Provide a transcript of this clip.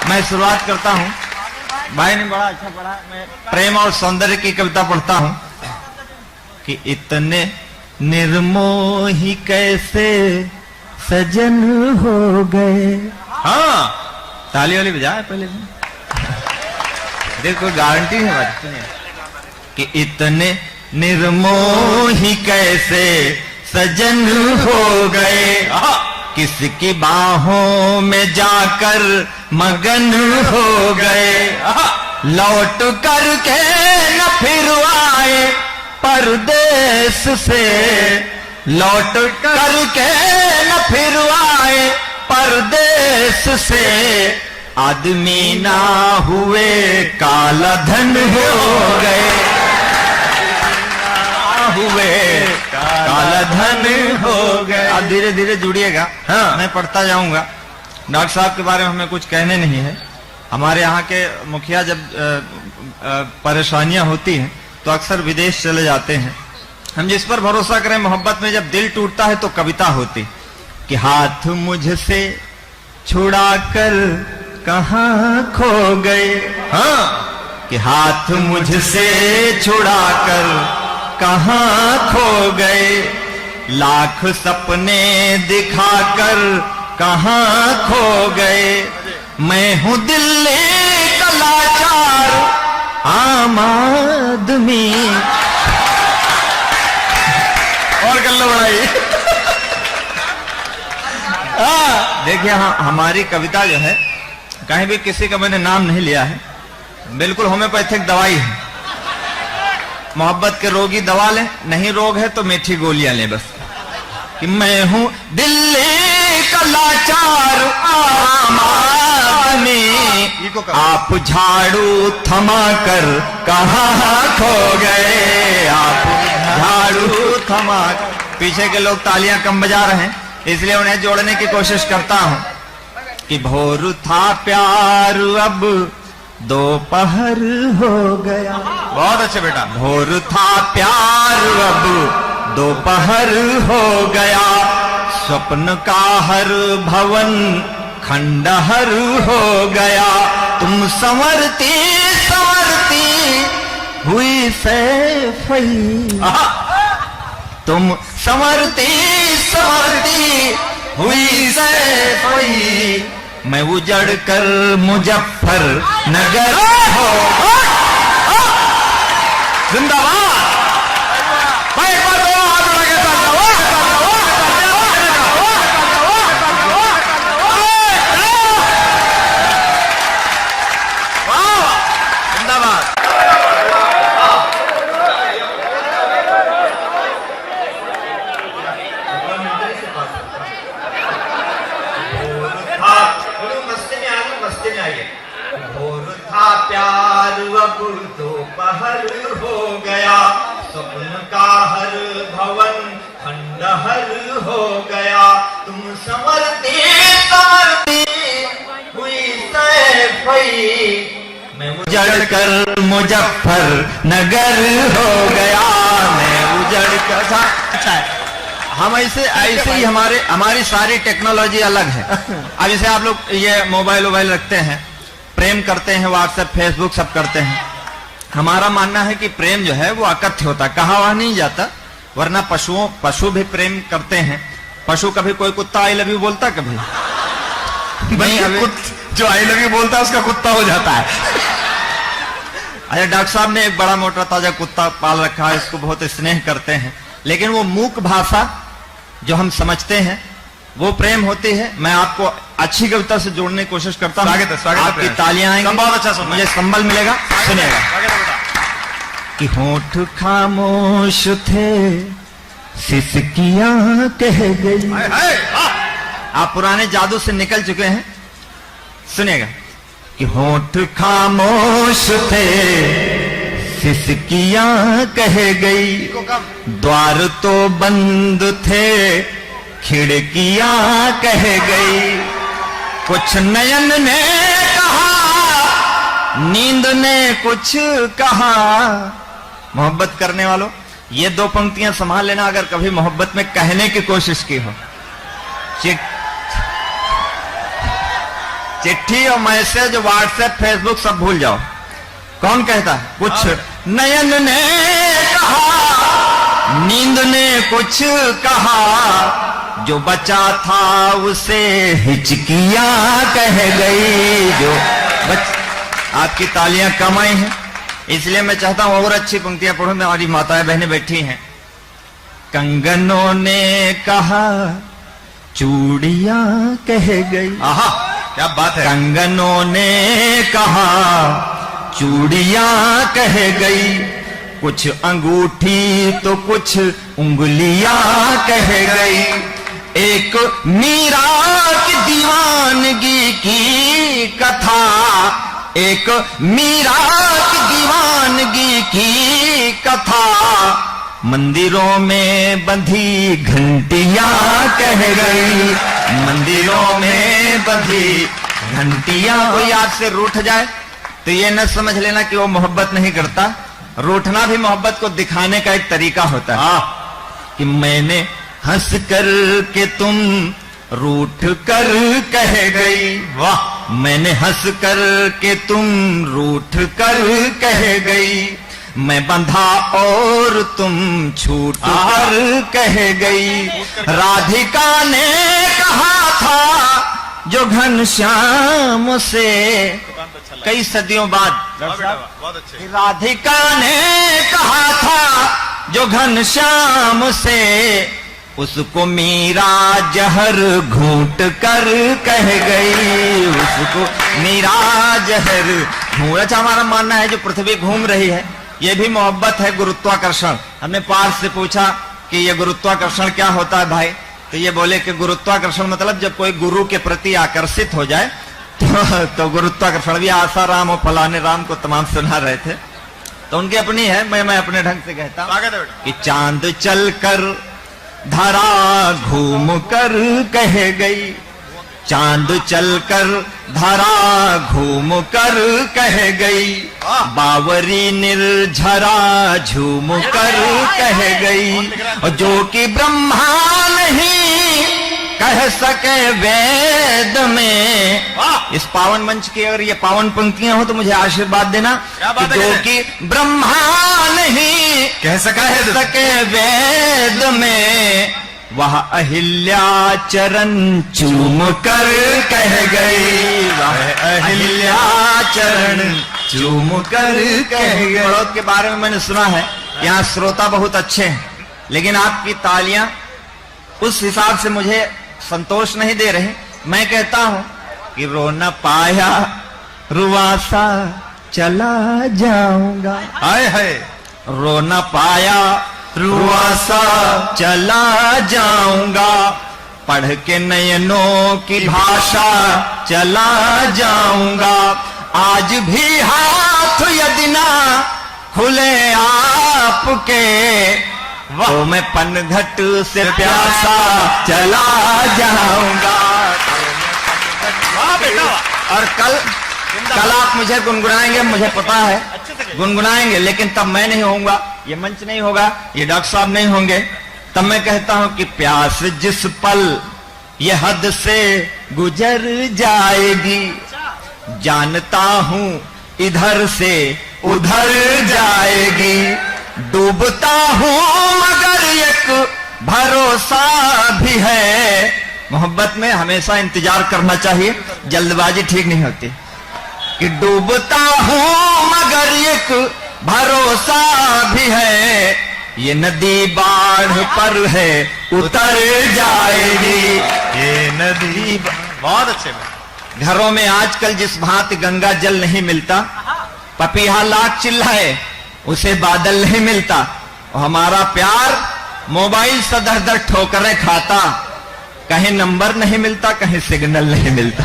मैं शुरुआत करता हूँ। भाई ने बड़ा अच्छा पढ़ा। मैं प्रेम और सौंदर्य की कविता पढ़ता हूँ कि इतने निर्मोही कैसे सजन हो गए। हाँ, ताली वाली बजाए पहले देखो, गारंटी है बात कि इतने निर्मोही कैसे सजन हो गए, किसकी बाहों में जाकर मगन हो गए, लौट कर के न फिर आए परदेश से, लौट कर के न फिर आए परदेश से, आदमी ना हुए काला धन हो गए, हुए काला धन हो गए। आप धीरे धीरे जुड़िएगा। हाँ, मैं पढ़ता जाऊंगा। डॉक्टर साहब के बारे में हमें कुछ कहने नहीं है। हमारे यहाँ के मुखिया जब परेशानियां होती हैं तो अक्सर विदेश चले जाते हैं। हम जिस पर भरोसा करें, मोहब्बत में जब दिल टूटता है तो कविता होती कि हाथ मुझसे छुड़ा कर कहाँ खो गए। हाँ, कि हाथ मुझसे छुड़ा कर कहाँ खो गए, लाख सपने दिखाकर कहाँ खो गए, मैं हूँ दिल्ली का लाचार आम आदमी। और कर लो भाई। देखिए, हाँ, हमारी कविता जो है, कहीं भी किसी का मैंने नाम नहीं लिया है, बिल्कुल होम्योपैथिक दवाई है। मोहब्बत के रोगी दवा लें, नहीं रोग है तो मीठी गोलियां लें बस। कि मैं हूं दिल्ली का लाचार आम आदमी, आप झाड़ू थमा कर कहाँ खो गए, आप झाड़ू थमा। पीछे के लोग तालियां कम बजा रहे हैं, इसलिए उन्हें जोड़ने की कोशिश करता हूं कि भोर था प्यार अब दोपहर हो गया। बहुत अच्छे बेटा। भोर था प्यार अब दोपहर हो गया, स्वप्न का हर भवन खंडहर हो गया, तुम संवरती संवरती हुई सैफई, तुम संवरती संवरती हुई सैफई, मैं उजड़ कर मुजफ्फर नगर हो। जिंदाबाद। भाई एक बार दो हाथ उठा के जिंदाबाद। भोर था प्यार अब दोपहर हो गया, स्वप्न का हर भवन खंडहर हो गया, तुम संवरती संवरती हुई सैफई, मैं उजड़ कर मुजफ्फर नगर हो गया, मैं उजड़ कर। अच्छा है, हम ऐसे ही हमारी सारी टेक्नोलॉजी अलग है। अब जैसे आप लोग ये मोबाइल रखते हैं, प्रेम करते हैं, व्हाट्सएप फेसबुक सब करते हैं। हमारा मानना है कि प्रेम जो है वो अकथ्य होता है, कहा वहां नहीं जाता। वरना पशु भी प्रेम करते हैं। पशु कभी कोई कुत्ता आई लव यू बोलता कभी नहीं, जो आई लव यू बोलता है उसका कुत्ता हो जाता है। अच्छा, डॉक्टर साहब ने एक बड़ा मोटा ताजा कुत्ता पाल रखा है, इसको बहुत स्नेह करते हैं, लेकिन वो मूक भाषा जो हम समझते हैं वो प्रेम होती है। मैं आपको अच्छी कविता से जोड़ने की कोशिश करता हूँ। स्वागत आपकी तालियां आएंगी, बहुत अच्छा सुन, मुझे संबल मिलेगा। सुनिएगा कि होठ खामोश थे सिसकियां कह गई। आप पुराने जादू से निकल चुके हैं। सुनिएगा कि होठ खामोश थे सिसकियां कह गई, द्वार तो बंद थे खिड़कियां कह गई, कुछ नयन ने कहा नींद ने कुछ कहा। मोहब्बत करने वालों, ये दो पंक्तियां संभाल लेना, अगर कभी मोहब्बत में कहने की कोशिश की हो। चिट्ठी और मैसेज, व्हाट्सएप, फेसबुक सब भूल जाओ। कौन कहता है? कुछ नयन ने कहा, नींद ने कुछ कहा, जो बचा था उसे हिचकियां कह गई। जो आपकी तालियां कम आई हैं, इसलिए मैं चाहता हूं और अच्छी पंक्तियां पढ़ूं। हमारी माताएं बहनें बैठी हैं। कंगनों ने कहा, चूड़ियां कह गई। आहा, क्या बात है। कंगनों ने कहा, चूड़ियां कह गई, कुछ अंगूठी तो कुछ उंगलियां कह गई। एक मीरा की दीवानगी की कथा, एक मीरा की दीवानगी की कथा, मंदिरों में बंधी घंटियां कह गई। मंदिरों में बंधी घंटियां। कोई आपसे रूठ जाए तो ये न समझ लेना कि वो मोहब्बत नहीं करता। रूठना भी मोहब्बत को दिखाने का एक तरीका होता है। कि मैंने हंस कर के तुम रूठ कर कह गई। वाह। मैंने हंस कर के तुम रूठ कर कह गई, मैं बंधा और तुम छूट कर कह गई। राधिका ने कहा था जो घनश्याम से, कई सदियों बाद राधिका ने कहा था जो घनश्याम से, उसको मीरा जहर घूंट कर कह गई। उसको मीरा जहर घूंट। अच्छा, हमारा मानना है जो पृथ्वी घूम रही है ये भी मोहब्बत है, गुरुत्वाकर्षण। हमने पार्थ से पूछा कि ये गुरुत्वाकर्षण क्या होता है भाई, तो ये बोले कि गुरुत्वाकर्षण मतलब जब कोई गुरु के प्रति आकर्षित हो जाए तो गुरुत्वाकर्षण। भी आसाराम और फलाने राम को तमाम सुना रहे थे, तो उनकी अपनी है, मैं अपने ढंग से कहता हूं कि चांद चल कर धरा घूम कर कह गई, चांद चलकर धरा घूम कर कह गई, बावरी निर्झरा झूम कर कह गई। और जो कि ब्रह्मा नहीं कह सके वेद में। इस पावन मंच की अगर ये पावन पंक्तियां हो तो मुझे आशीर्वाद देना कि जो कि ब्रह्मा नहीं कह सके वेद में, वह अहिल्या चरण चूम कर कह गई। वह अहिल्या चरण चूम कर कह गई। बड़ौत के बारे में मैंने सुना है, यहाँ श्रोता बहुत अच्छे हैं, लेकिन आपकी तालियां उस हिसाब से मुझे संतोष नहीं दे रहे। मैं कहता हूं कि रो न पाया रुआसा चला जाऊंगा। हाय हाय। रो न पाया रुआसा चला जाऊंगा, पढ़ के नयनों की भाषा चला जाऊंगा। आज भी हाथ यदि ना खुले आपके, वो मैं पनघट से प्यासा चला जाऊंगा। और कल आप मुझे गुनगुनाएंगे, मुझे पता है गुनगुनाएंगे, लेकिन तब मैं नहीं होऊंगा, ये मंच नहीं होगा, ये डॉक्टर साहब नहीं होंगे। तब मैं कहता हूं कि प्यास जिस पल ये हद से गुजर जाएगी, जानता हूं इधर से उधर जाएगी। डूबता हूं मगर एक भरोसा भी है। मोहब्बत में हमेशा इंतजार करना चाहिए, जल्दबाजी ठीक नहीं होती। कि डूबता हूं मगर एक भरोसा भी है, ये नदी बाढ़ पर है उतर जाएगी। ये नदी बहुत अच्छे में। घरों में आजकल जिस भांति गंगा जल नहीं मिलता, पपीहा लाख चिल्लाए उसे बादल नहीं मिलता। और हमारा प्यार मोबाइल से दर दर ठोकरें खाता, कहीं नंबर नहीं मिलता, कहीं सिग्नल नहीं मिलता।